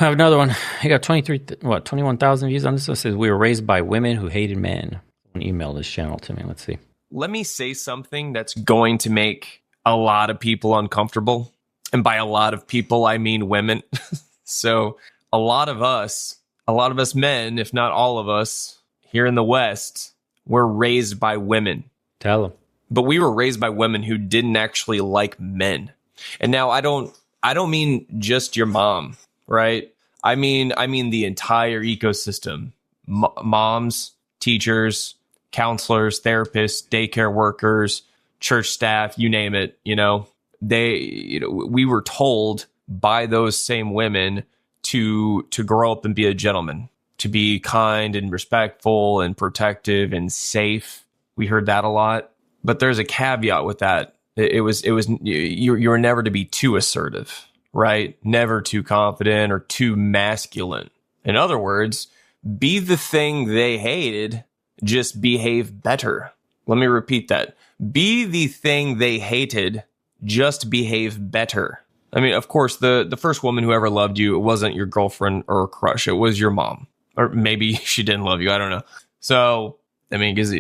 I have another one. I got 21,000 views on this one. It says, we were raised by women who hated men. Someone email this channel to me. Let's see. Let me say something that's going to make a lot of people uncomfortable. And by a lot of people, I mean women. So a lot of us men, if not all of us here in the West, were raised by women. Tell them. But we were raised by women who didn't actually like men. And now I don't mean just your mom, right? I mean the entire ecosystem. Moms, teachers, counselors, therapists, daycare workers, church staff, you name it, we were told by those same women to grow up and be a gentleman, to be kind and respectful and protective and safe. We heard that a lot, but there's a caveat with that. You were never to be too assertive, right? Never too confident or too masculine. In other words, be the thing they hated, just behave better. Let me repeat that. Be the thing they hated, just behave better. I mean, of course, the first woman who ever loved you, it wasn't your girlfriend or a crush. It was your mom. Or maybe she didn't love you. I don't know. So, I mean, because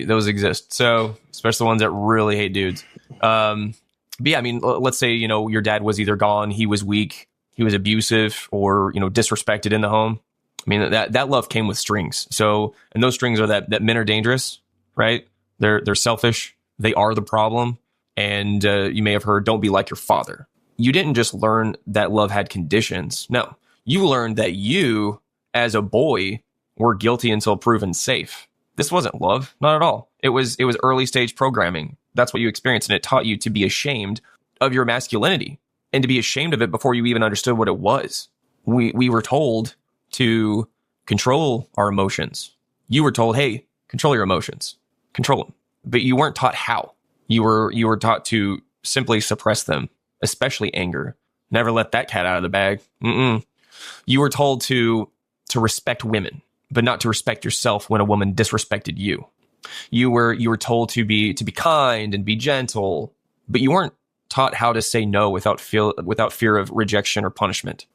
those exist. So, especially the ones that really hate dudes. But yeah, I mean, let's say, your dad was either gone, he was weak, he was abusive, or, disrespected in the home. I mean, that love came with strings. So, and those strings are that men are dangerous, right? They're selfish. They are the problem. And you may have heard, don't be like your father. You didn't just learn that love had conditions. No, you learned that you, as a boy, were guilty until proven safe. This wasn't love, not at all. It was early stage programming. That's what you experienced, and it taught you to be ashamed of your masculinity and to be ashamed of it before you even understood what it was. We were told to control our emotions. You were told, hey, control your emotions, control them, but you weren't taught how. You were taught to simply suppress them, especially anger. Never let that cat out of the bag. You were told to respect women, but not to respect yourself when a woman disrespected you. You were told to be kind and be gentle, but you weren't taught how to say no without fear of rejection or punishment.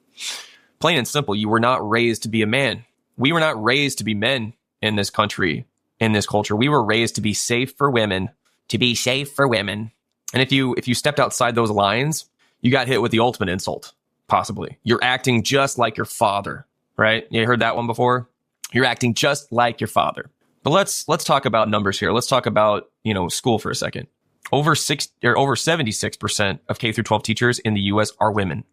Plain and simple, you were not raised to be a man. We were not raised to be men in this country, in this culture. We were raised to be safe for women. And if you stepped outside those lines, you got hit with the ultimate insult, possibly. You're acting just like your father, right? You heard that one before? You're acting just like your father. But let's talk about numbers here. Let's talk about, school for a second. Over 76% of K through 12 teachers in the US are women.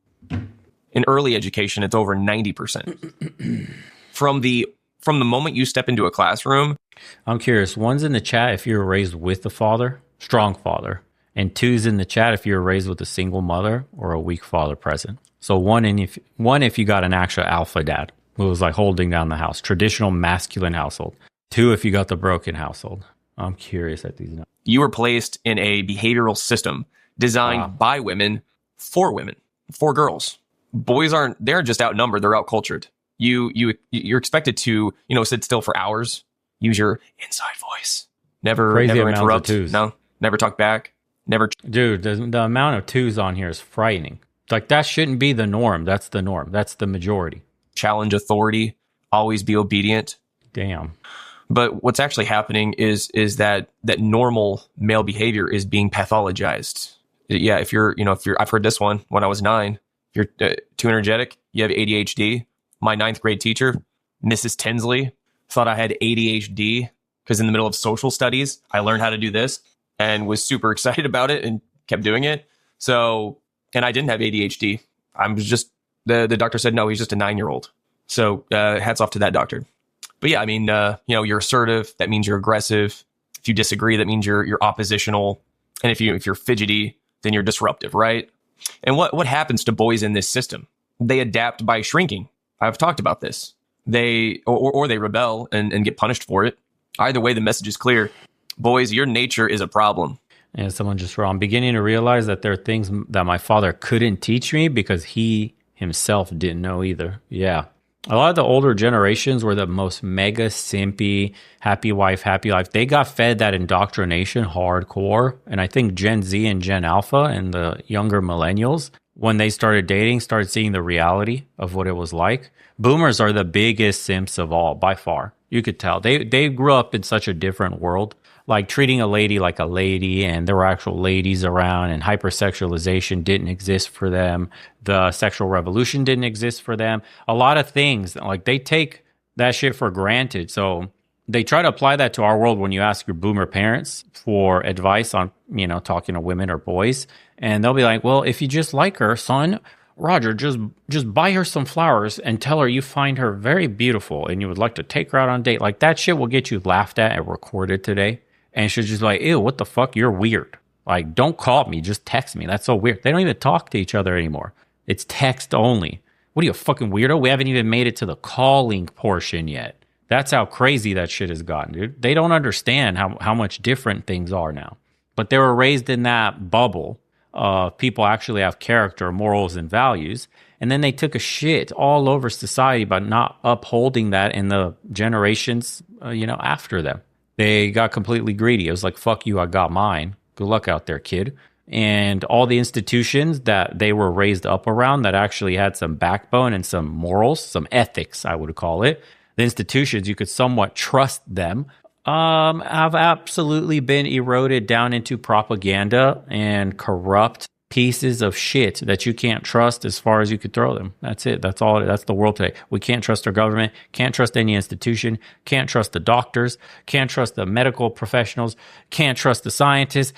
In early education, it's over 90%. From the moment you step into a classroom. I'm curious. One's in the chat if you were raised with a father, strong father, and two's in the chat if you were raised with a single mother or a weak father present. So one if you got an actual alpha dad who was like holding down the house, traditional masculine household. Two if you got the broken household. I'm curious at these numbers. You were placed in a behavioral system designed by women, for girls. Boys they're just outnumbered. They're outcultured. You're expected to, sit still for hours, use your inside voice, never interrupt. No, never talk back. Never. Dude, the amount of twos on here is frightening. Like that shouldn't be the norm. That's the norm. That's the majority. Challenge authority. Always be obedient. Damn. But what's actually happening is that normal male behavior is being pathologized. Yeah, if you're, I've heard this one when I was 9. If you're too energetic, you have ADHD. My 9th grade teacher, Mrs. Tinsley, thought I had ADHD because in the middle of social studies, I learned how to do this and was super excited about it and kept doing it. So, and I didn't have ADHD. I'm just, the doctor said, no, he's just a 9-year-old. So hats off to that doctor. But yeah, I mean, you're assertive. That means you're aggressive. If you disagree, that means you're oppositional. And if you're fidgety, then you're disruptive, right? And what happens to boys in this system? They adapt by shrinking. I've talked about this. They rebel and get punished for it. Either way, the message is clear. Boys, your nature is a problem. And someone just wrote, I'm beginning to realize that there are things that my father couldn't teach me because he himself didn't know either. Yeah. A lot of the older generations were the most mega simpy, happy wife, happy life. They got fed that indoctrination hardcore. And I think Gen Z and Gen Alpha and the younger millennials, when they started dating, started seeing the reality of what it was like. Boomers are the biggest simps of all, by far. You could tell. They grew up in such a different world, like treating a lady like a lady, and there were actual ladies around, and hypersexualization didn't exist for them. The sexual revolution didn't exist for them. A lot of things, like they take that shit for granted. So they try to apply that to our world when you ask your boomer parents for advice on, talking to women or boys. And they'll be like, well, if you just like her, son, Roger, just buy her some flowers and tell her you find her very beautiful and you would like to take her out on a date. Like that shit will get you laughed at and recorded today. And she's just like, ew, what the fuck? You're weird. Like, don't call me. Just text me. That's so weird. They don't even talk to each other anymore. It's text only. What are you, a fucking weirdo? We haven't even made it to the calling portion yet. That's how crazy that shit has gotten, dude. They don't understand how much different things are now. But they were raised in that bubble of people actually have character, morals, and values. And then they took a shit all over society by not upholding that in the generations, after them. They got completely greedy. It was like, fuck you, I got mine. Good luck out there, kid. And all the institutions that they were raised up around that actually had some backbone and some morals, some ethics, I would call it. The institutions, you could somewhat trust them, have absolutely been eroded down into propaganda and corrupt pieces of shit that you can't trust as far as you could throw them. That's it. That's all. That's the world today. We can't trust our government, can't trust any institution, can't trust the doctors, can't trust the medical professionals, can't trust the scientists,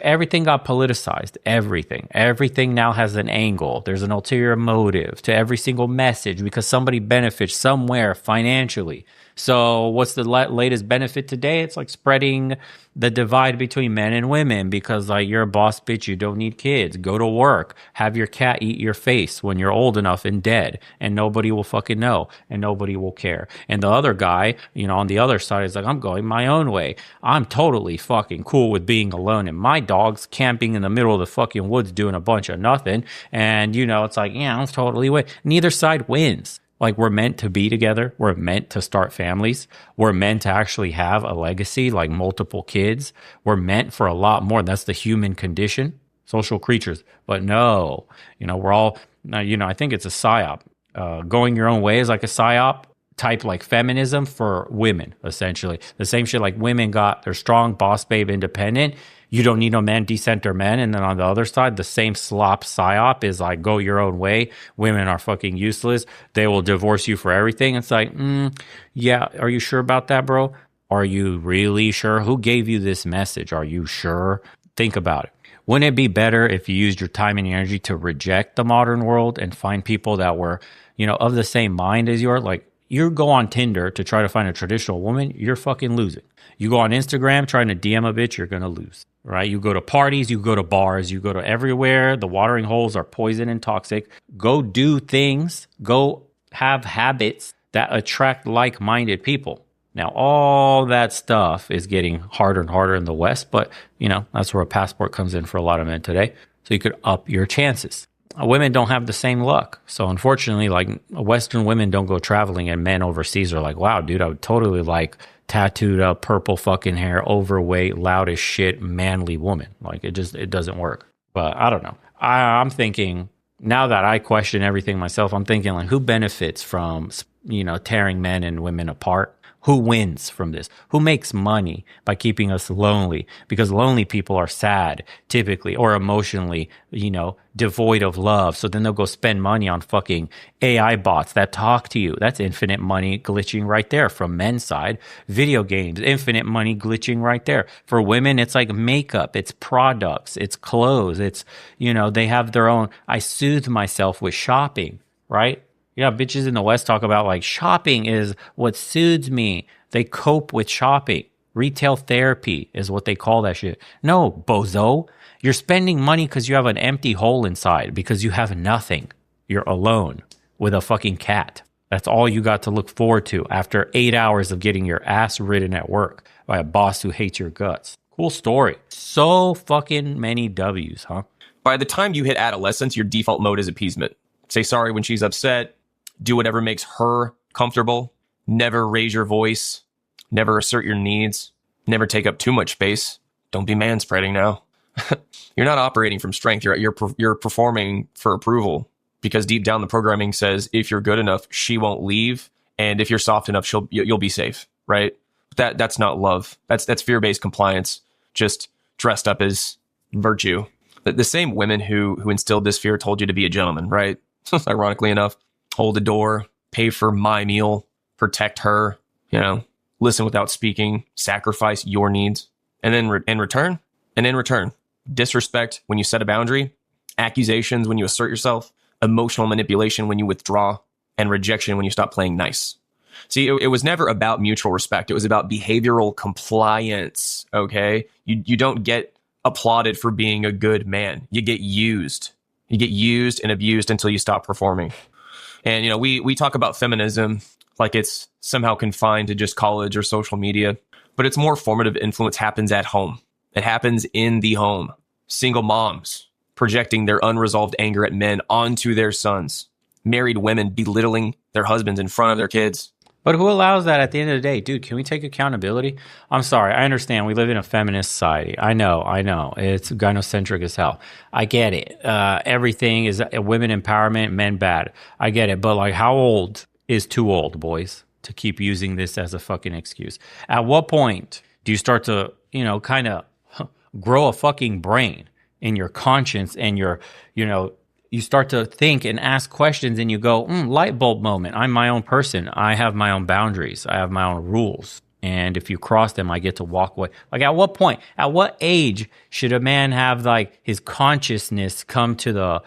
everything got politicized. Everything now has an angle. There's an ulterior motive to every single message because somebody benefits somewhere financially. So what's the latest benefit today? It's like spreading the divide between men and women because like you're a boss bitch, you don't need kids. Go to work, have your cat eat your face when you're old enough and dead, and nobody will fucking know and nobody will care. And the other guy, on the other side is like, I'm going my own way. I'm totally fucking cool with being alone and my dog's camping in the middle of the fucking woods doing a bunch of nothing. And it's like, yeah, I'm totally with. Neither side wins. Like we're meant to be together. We're meant to start families. We're meant to actually have a legacy, like multiple kids. We're meant for a lot more. That's the human condition, social creatures. But no, we're all, I think it's a psyop. Going your own way is like a psyop type, like feminism for women, essentially. The same shit like women got their strong boss babe independent. You don't need no man, decenter men. And then on the other side, the same slop psyop is like, go your own way. Women are fucking useless. They will divorce you for everything. It's like, yeah, are you sure about that, bro? Are you really sure? Who gave you this message? Are you sure? Think about it. Wouldn't it be better if you used your time and energy to reject the modern world and find people that were, of the same mind as you are? Like, you go on Tinder to try to find a traditional woman, you're fucking losing. You go on Instagram trying to DM a bitch, you're going to lose, right? You go to parties, you go to bars, you go to everywhere. The watering holes are poison and toxic. Go do things, go have habits that attract like-minded people. Now, all that stuff is getting harder and harder in the West, but, that's where a passport comes in for a lot of men today. So you could up your chances. Women don't have the same luck. So unfortunately, like Western women don't go traveling and men overseas are like, wow, dude, I would totally like tattooed up, purple fucking hair, overweight, loud as shit, manly woman. Like it doesn't work. But I don't know. I'm thinking now that I question everything myself, I'm thinking like who benefits from, tearing men and women apart? Who wins from this? Who makes money by keeping us lonely? Because lonely people are sad, typically, or emotionally, devoid of love. So then they'll go spend money on fucking AI bots that talk to you. That's infinite money glitching right there from men's side. Video games, infinite money glitching right there. For women, it's like makeup, it's products, it's clothes, it's, they have their own. I soothe myself with shopping, right? Yeah, bitches in the West talk about like shopping is what soothes me. They cope with shopping. Retail therapy is what they call that shit. No, bozo. You're spending money because you have an empty hole inside because you have nothing. You're alone with a fucking cat. That's all you got to look forward to after 8 hours of getting your ass ridden at work by a boss who hates your guts. Cool story. So fucking many W's, huh? By the time you hit adolescence, your default mode is appeasement. Say sorry when she's upset. Do whatever makes her comfortable. Never raise your voice. Never assert your needs. Never take up too much space. Don't be manspreading now. You're not operating from strength. You're performing for approval, because deep down the programming says if you're good enough, she won't leave, and if you're soft enough, you'll be safe, right? That's not love. That's fear-based compliance, just dressed up as virtue. The same women who instilled this fear told you to be a gentleman, right? Ironically enough, hold the door, pay for my meal, protect her, listen without speaking, sacrifice your needs, and then in return, disrespect when you set a boundary, accusations when you assert yourself, emotional manipulation when you withdraw, and rejection when you stop playing nice. See, it was never about mutual respect. It was about behavioral compliance, okay? You don't get applauded for being a good man. You get used. You get used and abused until you stop performing. And, we talk about feminism like it's somehow confined to just college or social media, but its more formative influence happens at home. It happens in the home. Single moms projecting their unresolved anger at men onto their sons. Married women belittling their husbands in front of their kids. But who allows that at the end of the day? Dude, can we take accountability? I'm sorry. I understand. We live in a feminist society. I know. It's gynocentric as hell. I get it. Everything is women empowerment, men bad. I get it. But like, how old is too old, boys, to keep using this as a fucking excuse? At what point do you start to, kind of grow a fucking brain in your conscience and you start to think and ask questions and you go, light bulb moment. I'm my own person. I have my own boundaries. I have my own rules. And if you cross them, I get to walk away. Like, at what point, at what age should a man have like his consciousness come to the,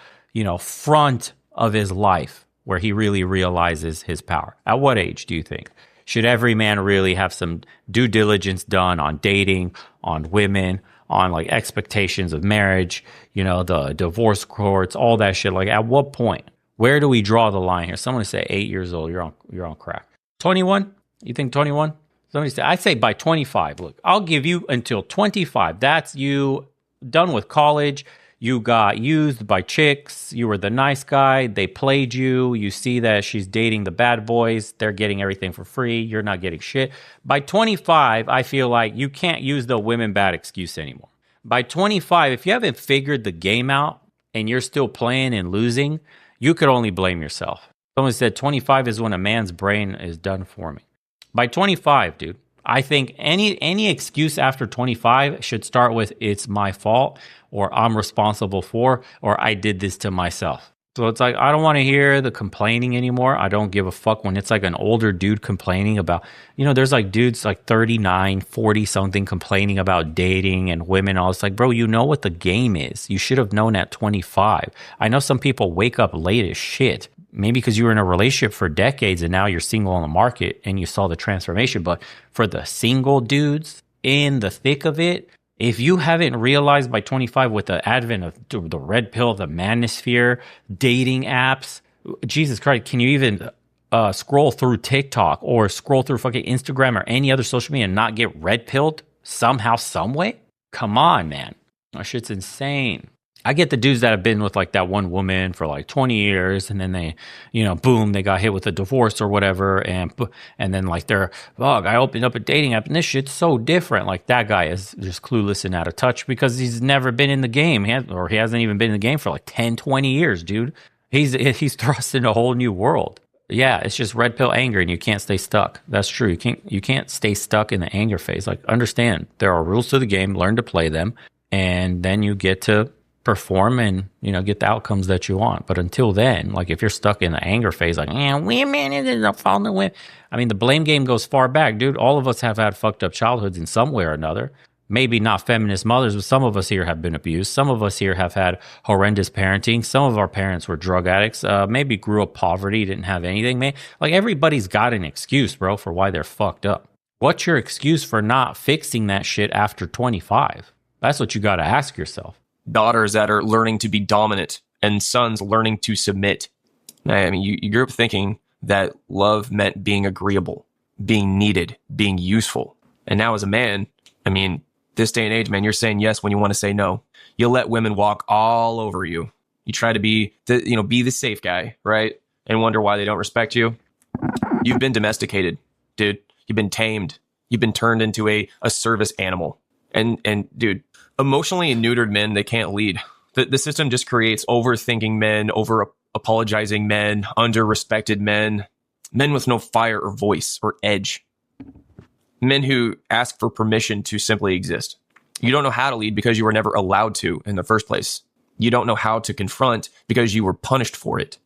front of his life where he really realizes his power? At what age do you think? Should every man really have some due diligence done on dating, on women, on like expectations of marriage, the divorce courts, all that shit? Like, at what point? Where do we draw the line here? Someone say 8 years old, you're on crack. 21? You think 21? Somebody say, I'd say by 25. Look, I'll give you until 25. That's you done with college. You got used by chicks. You were the nice guy. They played you. You see that she's dating the bad boys. They're getting everything for free. You're not getting shit. By 25, I feel like you can't use the women bad excuse anymore. By 25, if you haven't figured the game out and you're still playing and losing, you could only blame yourself. Someone said 25 is when a man's brain is done forming. By 25, dude, I think any excuse after 25 should start with it's my fault, or I'm responsible for, or I did this to myself. So it's like, I don't want to hear the complaining anymore. I don't give a fuck when it's like an older dude complaining about, there's like dudes like 39, 40 something complaining about dating and women. All it's like, bro, you know what the game is. You should have known at 25. I know some people wake up late as shit. Maybe because you were in a relationship for decades and now you're single on the market and you saw the transformation. But for the single dudes in the thick of it, if you haven't realized by 25 with the advent of the red pill, the manosphere, dating apps, Jesus Christ, can you even scroll through TikTok or scroll through fucking Instagram or any other social media and not get red pilled somehow, some way? Come on, man. That shit's insane. I get the dudes that have been with like that one woman for like 20 years and then they, boom, they got hit with a divorce or whatever. And then like I opened up a dating app and this shit's so different. Like, that guy is just clueless and out of touch because he's never been in the game. He hasn't even been in the game for like 10, 20 years, dude. He's thrust in a whole new world. Yeah, it's just red pill anger and you can't stay stuck. That's true. You can't stay stuck in the anger phase. Like, understand there are rules to the game, learn to play them, and then you get to perform and get the outcomes that you want. But until then, like, if you're stuck in the anger phase, like, women is a fault of women. I mean, the blame game goes far back, dude. All of us have had fucked up childhoods in some way or another. Maybe not feminist mothers, but some of us here have been abused. Some of us here have had horrendous parenting. Some of our parents were drug addicts. Maybe grew up poverty, didn't have anything. Like, everybody's got an excuse, bro, for why they're fucked up. What's your excuse for not fixing that shit after 25? That's what you got to ask yourself. Daughters that are learning to be dominant and sons learning to submit. I mean, you grew up thinking that love meant being agreeable, being needed, being useful. And now as a man, I mean, this day and age, man, you're saying yes when you want to say no. You let women walk all over you. You try to be the safe guy, right? And wonder why they don't respect you. You've been domesticated, dude. You've been tamed. You've been turned into a service animal. And dude, emotionally neutered men, they can't lead. The system just creates overthinking men, over apologizing men, under-respected men, men with no fire or voice or edge, men who ask for permission to simply exist. You don't know how to lead because you were never allowed to in the first place. You don't know how to confront because you were punished for it.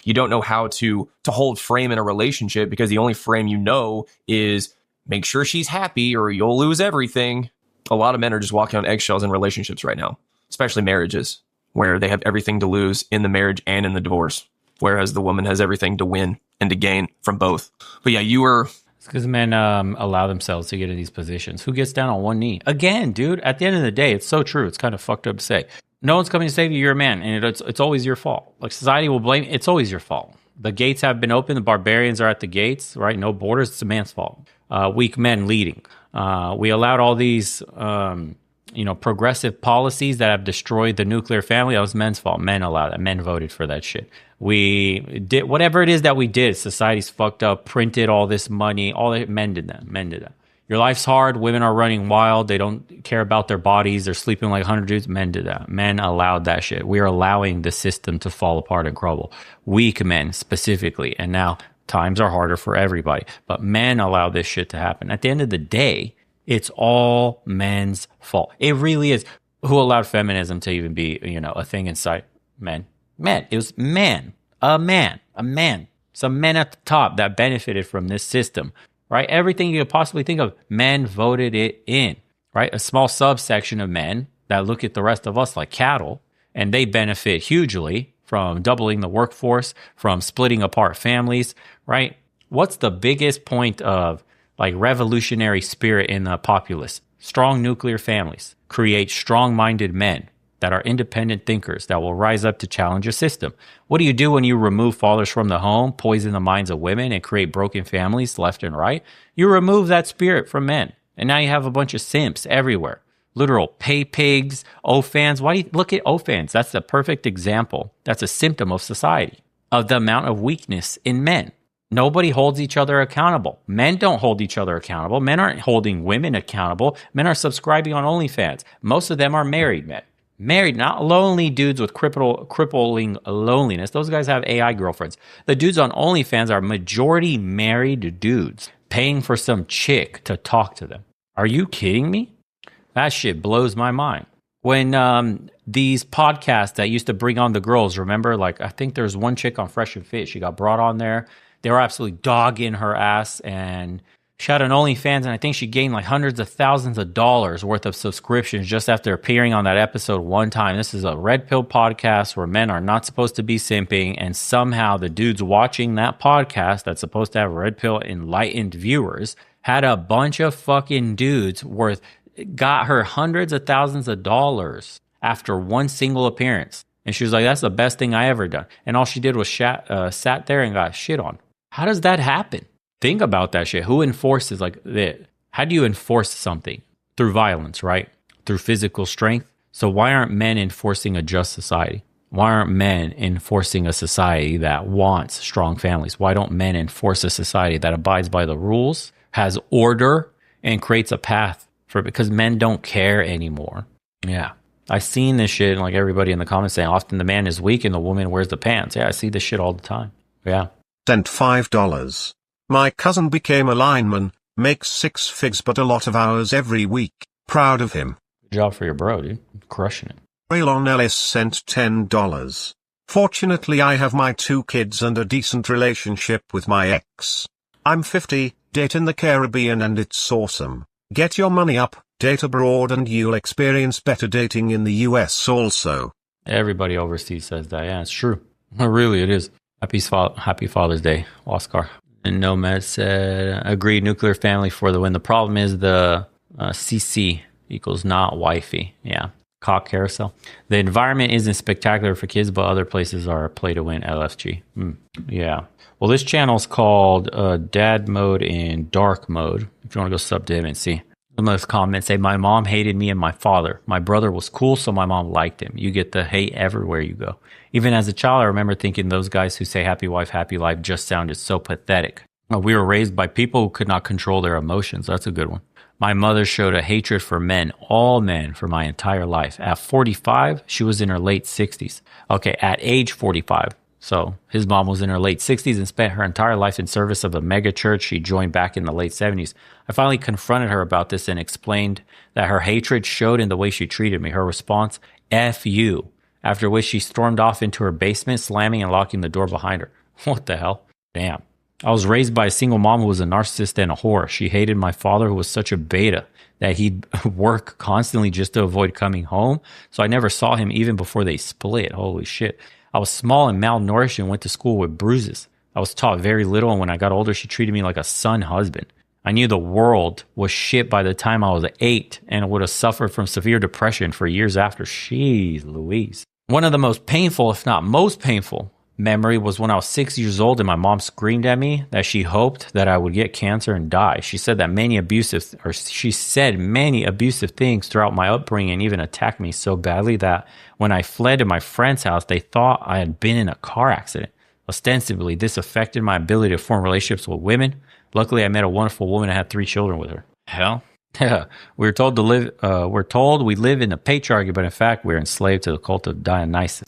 You don't know how to hold frame in a relationship because the only frame you know is make sure she's happy or you'll lose everything. A lot of men are just walking on eggshells in relationships right now, especially marriages, where they have everything to lose in the marriage and in the divorce, whereas the woman has everything to win and to gain from both. But yeah, you were... It's because men allow themselves to get in these positions. Who gets down on one knee? Again, dude, at the end of the day, it's so true. It's kind of fucked up to say. No one's coming to save you. You're a man, and it's always your fault. Like, society will blame. It's always your fault. The gates have been open. The barbarians are at the gates, right? No borders. It's a man's fault. Weak men leading. We allowed all these, progressive policies that have destroyed the nuclear family. That was men's fault. Men allowed that. Men voted for that shit. We did whatever it is that we did. Society's fucked up. Printed all this money. All that. Men did that. Men did that. Your life's hard. Women are running wild. They don't care about their bodies. They're sleeping like 100 dudes. Men did that. Men allowed that shit. We are allowing the system to fall apart and crumble. Weak men specifically. And now times are harder for everybody. But men allow this shit to happen. At the end of the day, it's all men's fault. It really is. Who allowed feminism to even be, a thing in sight? Men. Men. It was men. A man. Some men at the top that benefited from this system. Right? Everything you could possibly think of, men voted it in, right? A small subsection of men that look at the rest of us like cattle, and they benefit hugely from doubling the workforce, from splitting apart families, right? What's the biggest point of like revolutionary spirit in the populace? Strong nuclear families create strong-minded men that are independent thinkers that will rise up to challenge a system. What do you do when you remove fathers from the home, poison the minds of women, and create broken families left and right? You remove that spirit from men. And now you have a bunch of simps everywhere. Literal pay pigs, OFANs. Why do you look at OFANs? That's the perfect example. That's a symptom of society, of the amount of weakness in men. Nobody holds each other accountable. Men don't hold each other accountable. Men aren't holding women accountable. Men are subscribing on OnlyFans. Most of them are married men. Married, not lonely dudes with crippling loneliness. Those guys have AI girlfriends. The dudes on OnlyFans are majority married dudes paying for some chick to talk to them. Are you kidding me? That shit blows my mind. When these podcasts that used to bring on the girls, remember, like I think there's one chick on Fresh and Fit. She got brought on there. They were absolutely dogging her ass, and she had an OnlyFans, and I think she gained like hundreds of thousands of dollars worth of subscriptions just after appearing on that episode one time. This is a red pill podcast where men are not supposed to be simping, and somehow the dudes watching that podcast that's supposed to have red pill enlightened viewers had a bunch of fucking dudes got her hundreds of thousands of dollars after one single appearance. And she was like, that's the best thing I ever done. And all she did was sat there and got shit on. How does that happen? Think about that shit. Who enforces like that? How do you enforce something? Through violence, right? Through physical strength. So why aren't men enforcing a just society? Why aren't men enforcing a society that wants strong families? Why don't men enforce a society that abides by the rules, has order, and creates a path for? Because men don't care anymore. Yeah. I've seen this shit, and like everybody in the comments saying, often the man is weak and the woman wears the pants. Yeah, I see this shit all the time. Yeah. Sent $5. My cousin became a lineman, makes 6 figures but a lot of hours every week. Proud of him. Good job for your bro, dude. Crushing it. Raylon Ellis sent $10. Fortunately I have my 2 kids and a decent relationship with my ex. I'm 50, date in the Caribbean and it's awesome. Get your money up, date abroad and you'll experience better dating in the US also. Everybody overseas says that. Yeah, it's true. Really, it is. Happy Father's Day, Oscar. And Nomad said, agreed, nuclear family for the win. The problem is the CC equals not wifey. Yeah. Cock carousel. The environment isn't spectacular for kids, but other places are play to win. LFG. Yeah. Well, this channel is called Dad Mode and Dark Mode. If you want to go sub to him and see. The most comments say, my mom hated me and my father. My brother was cool, so my mom liked him. You get the hate everywhere you go. Even as a child, I remember thinking those guys who say happy wife, happy life just sounded so pathetic. We were raised by people who could not control their emotions. That's a good one. My mother showed a hatred for men, all men, for my entire life. At 45, she was in her late 60s. Okay, at age 45. So his mom was in her late 60s and spent her entire life in service of a mega church she joined back in the late 70s. I finally confronted her about this and explained that her hatred showed in the way she treated me. Her response, F you. After which she stormed off into her basement, slamming and locking the door behind her. What the hell? Damn. I was raised by a single mom who was a narcissist and a whore. She hated my father, who was such a beta that he'd work constantly just to avoid coming home. So I never saw him even before they split. Holy shit. I was small and malnourished and went to school with bruises. I was taught very little, and when I got older, she treated me like a son husband. I knew the world was shit by the time I was 8 and would have suffered from severe depression for years after. Jeez Louise. One of the most painful, if not most painful, memory was when I was 6 years old and my mom screamed at me that she hoped that I would get cancer and die. She said many abusive things throughout my upbringing and even attacked me so badly that when I fled to my friend's house, they thought I had been in a car accident. Ostensibly, this affected my ability to form relationships with women. Luckily, I met a wonderful woman and had 3 children with her. Hell, we're told we live in a patriarchy, but in fact, we're enslaved to the cult of Dionysus.